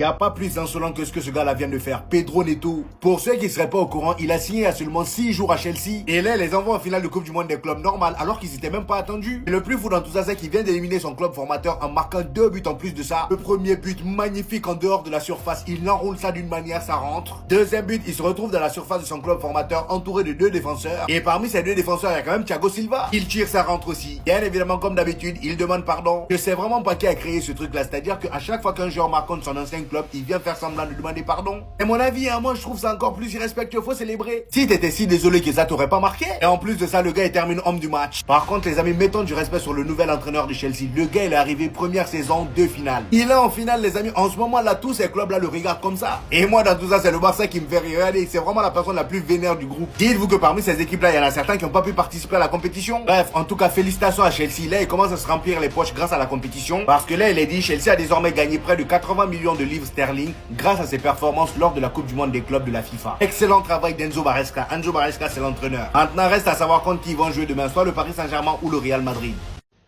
Il n'y a pas plus insolent que ce que ce gars-là vient de faire. Pedro Neto. Pour ceux qui ne seraient pas au courant, il a signé il y a seulement 6 jours à Chelsea. Et là, il les envoie en finale de Coupe du Monde des clubs normal alors qu'ils n'étaient même pas attendus. Et le plus fou dans tout ça, c'est qu'il vient d'éliminer son club formateur en marquant 2 buts en plus de ça. Le premier but magnifique en dehors de la surface. Il enroule ça d'une manière, ça rentre. Deuxième but, il se retrouve dans la surface de son club formateur entouré de 2 défenseurs. Et parmi ces 2 défenseurs, il y a quand même Thiago Silva. Il tire, ça rentre aussi. Bien évidemment, comme d'habitude, il demande pardon. Je sais vraiment pas qui a créé ce truc-là. C'est-à-dire qu'à chaque fois qu'un joueur marque contre son ancien club, il vient faire semblant de demander pardon. Et mon avis, moi je trouve ça encore plus irrespectueux, faut célébrer. Si t'étais si désolé que ça t'aurait pas marqué. Et en plus de ça, le gars il termine homme du match. Par contre les amis, mettons du respect sur le nouvel entraîneur de Chelsea. Le gars il est arrivé première saison, 2 finales. Il est en finale les amis, en ce moment là tous ces clubs là le regardent comme ça. Et moi dans tout ça c'est le Barça qui me fait rire. Regardez, c'est vraiment la personne la plus vénère du groupe. Dites-vous que parmi ces équipes là, il y en a certains qui n'ont pas pu participer à la compétition. Bref, en tout cas félicitations à Chelsea. Là il commence à se remplir les poches grâce à la compétition. Parce que là il est dit, Chelsea a désormais gagné près de 80 millions de livres sterling grâce à ses performances lors de la Coupe du Monde des clubs de la FIFA. Excellent travail d'Enzo Maresca. Enzo Maresca, c'est l'entraîneur. Maintenant, reste à savoir contre qui ils vont jouer demain, soit le Paris Saint-Germain ou le Real Madrid.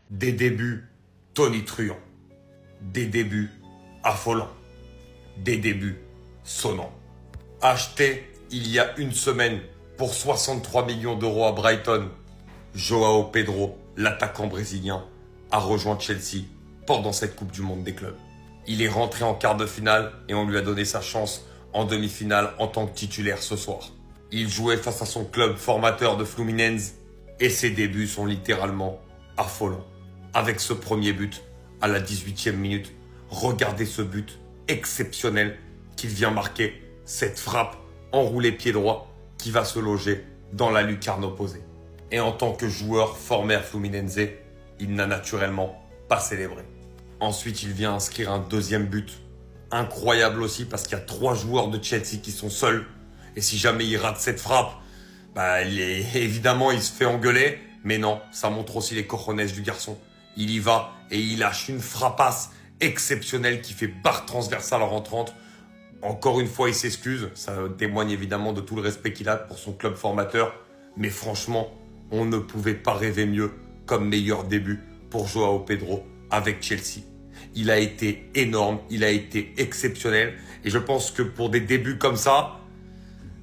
Des débuts tonitruants. Des débuts affolants. Des débuts sonnants. Acheté il y a une semaine pour 63 millions d'euros à Brighton, Joao Pedro, l'attaquant brésilien, a rejoint Chelsea pendant cette Coupe du Monde des clubs. Il est rentré en quart de finale et on lui a donné sa chance en demi-finale en tant que titulaire ce soir. Il jouait face à son club formateur de Fluminense et ses débuts sont littéralement affolants. Avec ce premier but à la 18e minute, regardez ce but exceptionnel qu'il vient marquer, cette frappe enroulée pied droit qui va se loger dans la lucarne opposée. Et en tant que joueur formé à Fluminense, il n'a naturellement pas célébré. Ensuite, il vient inscrire un deuxième but. Incroyable aussi parce qu'il y a 3 joueurs de Chelsea qui sont seuls. Et si jamais il rate cette frappe, évidemment, il se fait engueuler. Mais non, ça montre aussi les cojones du garçon. Il y va et il lâche une frappasse exceptionnelle qui fait barre transversale en rentrante. Encore une fois, il s'excuse. Ça témoigne évidemment de tout le respect qu'il a pour son club formateur. Mais franchement, on ne pouvait pas rêver mieux comme meilleur début pour Joao Pedro avec Chelsea. Il a été énorme, il a été exceptionnel. Et je pense que pour des débuts comme ça,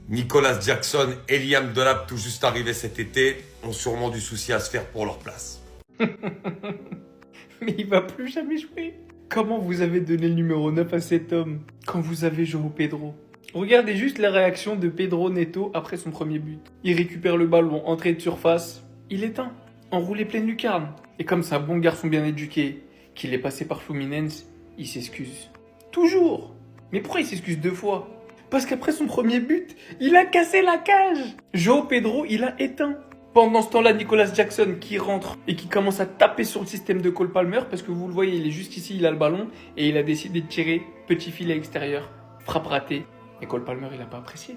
Nicolas Jackson et Liam Delap, tout juste arrivés cet été, ont sûrement du souci à se faire pour leur place. Mais il va plus jamais jouer. Comment vous avez donné le numéro 9 à cet homme quand vous avez joué au Pedro? Regardez juste la réaction de Pedro Neto après son premier but. Il récupère le ballon, entrée de surface, il éteint, enroulé pleine lucarne. Et comme c'est un bon garçon bien éduqué, qu'il est passé par Fluminense, il s'excuse. Toujours. Mais pourquoi il s'excuse 2 fois? Parce qu'après son premier but, il a cassé la cage. Joao Pedro, il a éteint. Pendant ce temps-là, Nicolas Jackson qui rentre et qui commence à taper sur le système de Cole Palmer parce que vous le voyez, il est juste ici, il a le ballon et il a décidé de tirer petit filet extérieur. Frappe ratée. Et Cole Palmer, il n'a pas apprécié.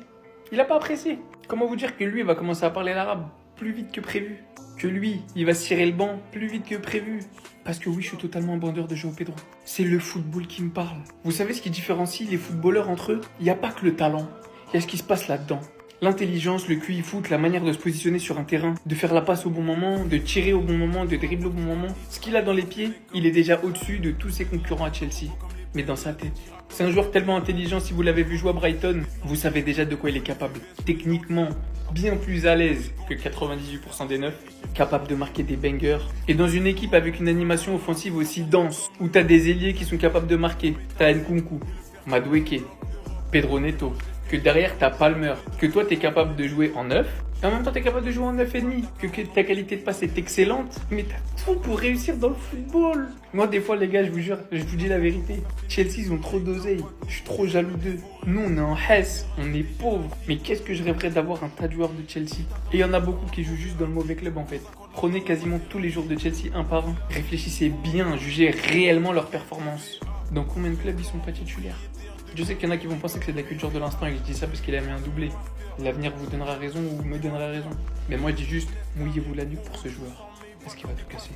Il n'a pas apprécié. Comment vous dire que lui, il va commencer à parler l'arabe plus vite que prévu? Que lui, il va se tirer le banc plus vite que prévu. Parce que oui, je suis totalement un bandeur de Joao Pedro. C'est le football qui me parle. Vous savez ce qui différencie les footballeurs entre eux? Il n'y a pas que le talent. Il y a ce qui se passe là-dedans. L'intelligence, le QI foot, la manière de se positionner sur un terrain, de faire la passe au bon moment, de tirer au bon moment, de dribbler au bon moment. Ce qu'il a dans les pieds, il est déjà au-dessus de tous ses concurrents à Chelsea. Mais dans sa tête. C'est un joueur tellement intelligent, si vous l'avez vu jouer à Brighton, vous savez déjà de quoi il est capable. Techniquement, bien plus à l'aise que 98% des neufs, capable de marquer des bangers. Et dans une équipe avec une animation offensive aussi dense, où t'as des ailiers qui sont capables de marquer, t'as Nkunku, Madueke, Pedro Neto, que derrière t'as Palmer, que toi t'es capable de jouer en 9, et en même temps t'es capable de jouer en 9,5, que ta qualité de passe est excellente, mais t'as tout pour réussir dans le football. Moi des fois les gars, je vous jure, je vous dis la vérité, Chelsea ils ont trop d'oseille, je suis trop jaloux d'eux. Nous on est en Hesse, on est pauvres, mais qu'est-ce que je rêverais d'avoir un tas de joueurs de Chelsea. Et il y en a beaucoup qui jouent juste dans le mauvais club en fait. Prenez quasiment tous les joueurs de Chelsea un par un, réfléchissez bien, jugez réellement leur performance. Dans combien de clubs ils sont pas titulaires? Je sais qu'il y en a qui vont penser que c'est de la culture de l'instant et que je dis ça parce qu'il a mis un doublé. L'avenir vous donnera raison ou me donnera raison. Mais moi je dis juste, mouillez-vous la nuque pour ce joueur. Parce qu'il va tout casser.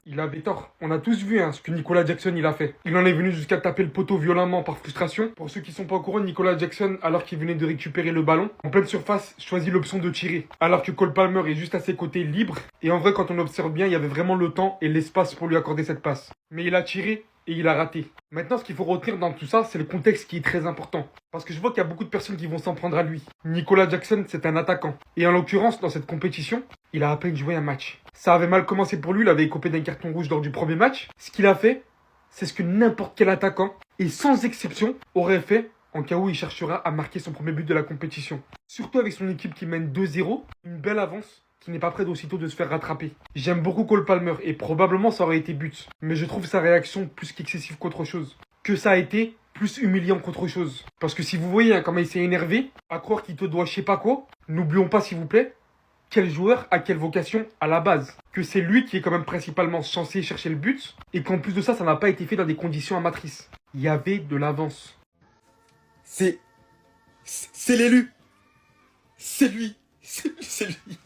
Il avait tort. On a tous vu ce que Nicolas Jackson il a fait. Il en est venu jusqu'à taper le poteau violemment par frustration. Pour ceux qui sont pas au courant, Nicolas Jackson, alors qu'il venait de récupérer le ballon, en pleine surface, choisit l'option de tirer. Alors que Cole Palmer est juste à ses côtés libre. Et en vrai, quand on observe bien, il y avait vraiment le temps et l'espace pour lui accorder cette passe. Mais il a tiré et il a raté. Maintenant, ce qu'il faut retenir dans tout ça, c'est le contexte qui est très important. Parce que je vois qu'il y a beaucoup de personnes qui vont s'en prendre à lui. Nicolas Jackson, c'est un attaquant. Et en l'occurrence, dans cette compétition, il a à peine joué un match. Ça avait mal commencé pour lui, il avait écopé d'un carton rouge lors du premier match. Ce qu'il a fait, c'est ce que n'importe quel attaquant, et sans exception, aurait fait en cas où il cherchera à marquer son premier but de la compétition. Surtout avec son équipe qui mène 2-0, une belle avance qui n'est pas prête aussitôt de se faire rattraper. J'aime beaucoup Cole Palmer et probablement ça aurait été but. Mais je trouve sa réaction plus qu'excessive qu'autre chose. Que ça a été plus humiliant qu'autre chose. Parce que si vous voyez comment il s'est énervé, à croire qu'il te doit je sais pas quoi, n'oublions pas s'il vous plaît, quel joueur a quelle vocation à la base. Que c'est lui qui est quand même principalement censé chercher le but et qu'en plus de ça, ça n'a pas été fait dans des conditions amatrices. Il y avait de l'avance. C'est l'élu. C'est lui. C'est lui.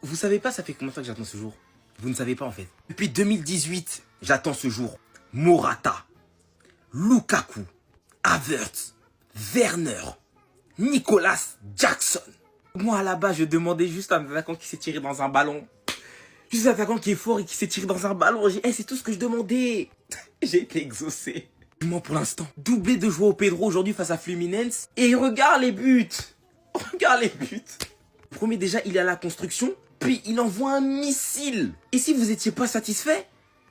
Vous savez pas, ça fait combien de temps que j'attends ce jour? Vous ne savez pas en fait. Depuis 2018, j'attends ce jour. Morata, Lukaku, Havertz, Werner, Nicolas Jackson. Moi à la base, je demandais juste un attaquant qui s'est tiré dans un ballon. Juste un attaquant qui est fort et qui s'est tiré dans un ballon. C'est tout ce que je demandais. J'ai été exaucé. Du moins pour l'instant. Doublé de Joao Pedro aujourd'hui face à Fluminense. Et regarde les buts. Regarde les buts. Premier déjà, il est à la construction. Puis il envoie un missile. Et si vous étiez pas satisfait,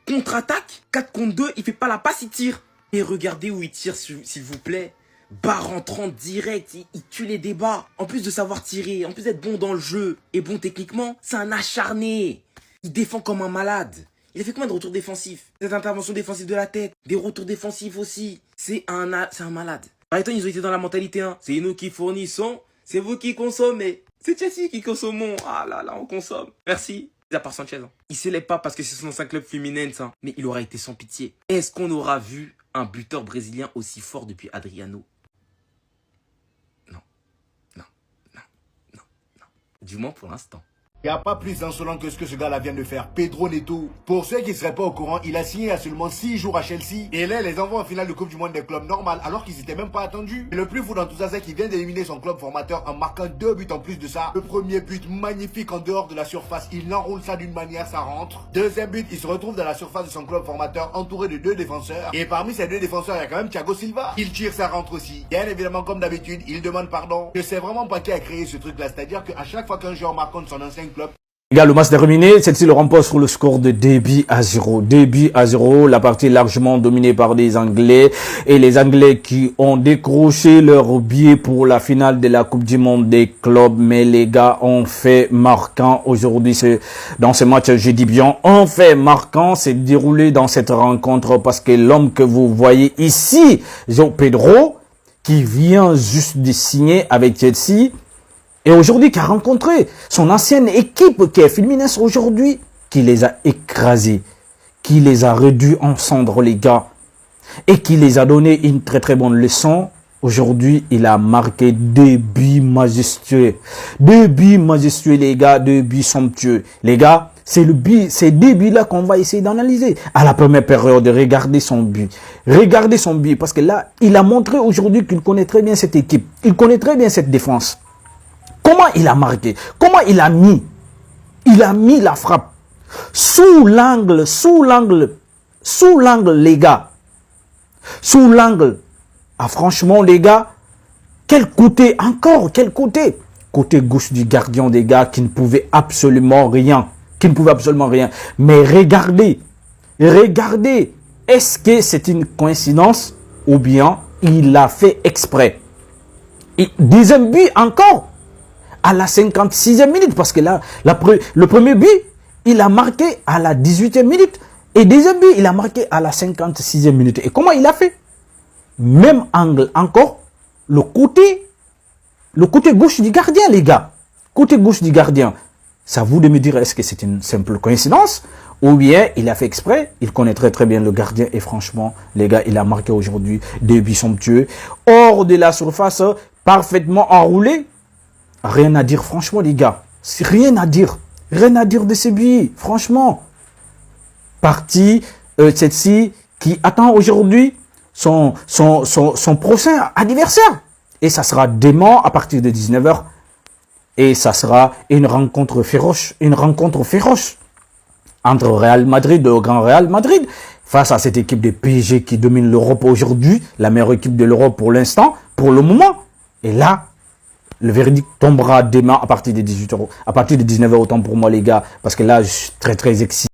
contre-attaque, 4 contre 2, il fait pas la passe, il tire. Et regardez où il tire, s'il vous plaît. Barre rentrant direct, il tue les débats. En plus de savoir tirer, en plus d'être bon dans le jeu et bon techniquement, c'est un acharné. Il défend comme un malade. Il a fait combien de retours défensifs? Des interventions défensives de la tête, des retours défensifs aussi. C'est un malade. Brighton, ils ont été dans la mentalité, hein. C'est nous qui fournissons, c'est vous qui consommez. C'est Chelsea qui consommons. Ah là là, on consomme. Merci. À part Sanchez. Hein. Il s'élève pas parce que c'est son ancien club Fluminense, hein. Mais il aura été sans pitié. Est-ce qu'on aura vu un buteur brésilien aussi fort depuis Adriano? Non. Non. Non. Non. Non. Du moins pour l'instant. Il n'y a pas plus insolent que ce que ce gars-là vient de faire. Pedro Neto. Pour ceux qui ne seraient pas au courant, il a signé à seulement 6 jours à Chelsea. Et là, les envoie en finale de Coupe du Monde des clubs normal alors qu'ils n'étaient même pas attendus. Et le plus fou dans tout ça, c'est qu'il vient d'éliminer son club formateur en marquant 2 buts en plus de ça. Le premier but magnifique en dehors de la surface. Il enroule ça d'une manière, ça rentre. Deuxième but, il se retrouve dans la surface de son club formateur entouré de 2 défenseurs. Et parmi ces 2 défenseurs, il y a quand même Thiago Silva. Il tire, ça rentre aussi. Bien évidemment, comme d'habitude, il demande pardon. Je sais vraiment pas qui a créé ce truc-là. C'est-à-dire qu'à chaque fois qu'un joueur marque contre son ancien club, Les gars, le match terminé, Chelsea le remporte sur le score de 2-0. 2-0, la partie largement dominée par les Anglais. Et les Anglais qui ont décroché leur billet pour la finale de la Coupe du Monde des clubs. Mais les gars ont fait marquant aujourd'hui. Dans ce match, je dis bien, ont fait marquant. C'est déroulé dans cette rencontre parce que l'homme que vous voyez ici, João Pedro, qui vient juste de signer avec Chelsea, et aujourd'hui, qui a rencontré son ancienne équipe qui est Fluminense aujourd'hui, qui les a écrasés, qui les a réduits en cendres, les gars, et qui les a donné une très très bonne leçon. Aujourd'hui, il a marqué 2 buts majestueux. 2 buts majestueux, les gars, 2 buts somptueux. Les gars, c'est le but, ces 2 buts-là qu'on va essayer d'analyser. À la première période, regardez son but. Regardez son but, parce que là, il a montré aujourd'hui qu'il connaît très bien cette équipe. Il connaît très bien cette défense. Comment il a marqué? Comment il a mis? Il a mis la frappe sous l'angle, les gars. Sous l'angle. Ah, franchement, les gars, quel côté encore? Quel côté? Côté gauche du gardien, des gars, qui ne pouvait absolument rien. Mais regardez. Est-ce que c'est une coïncidence ou bien il l'a fait exprès? Et deuxième but encore. À la 56e minute, parce que là, le premier but, il a marqué à la 18e minute. Et deuxième but, il a marqué à la 56e minute. Et comment il a fait? Même angle encore, le côté gauche du gardien, les gars. Côté gauche du gardien. C'est à vous de me dire, est-ce que c'est une simple coïncidence? Ou bien, il a fait exprès, il connaît très très bien le gardien. Et franchement, les gars, il a marqué aujourd'hui 2 buts somptueux. Hors de la surface, parfaitement enroulé. Rien à dire, franchement, les gars. Rien à dire de ces billets, franchement. Parti Chelsea qui attend aujourd'hui son prochain adversaire. Et ça sera demain à partir de 19h. Et ça sera une rencontre féroce. entre Real Madrid, le grand Real Madrid, face à cette équipe de PSG qui domine l'Europe aujourd'hui, la meilleure équipe de l'Europe pour l'instant, pour le moment. Et là, le verdict tombera demain à partir de 18h, à partir de 19h autant pour moi les gars, parce que là je suis très excité.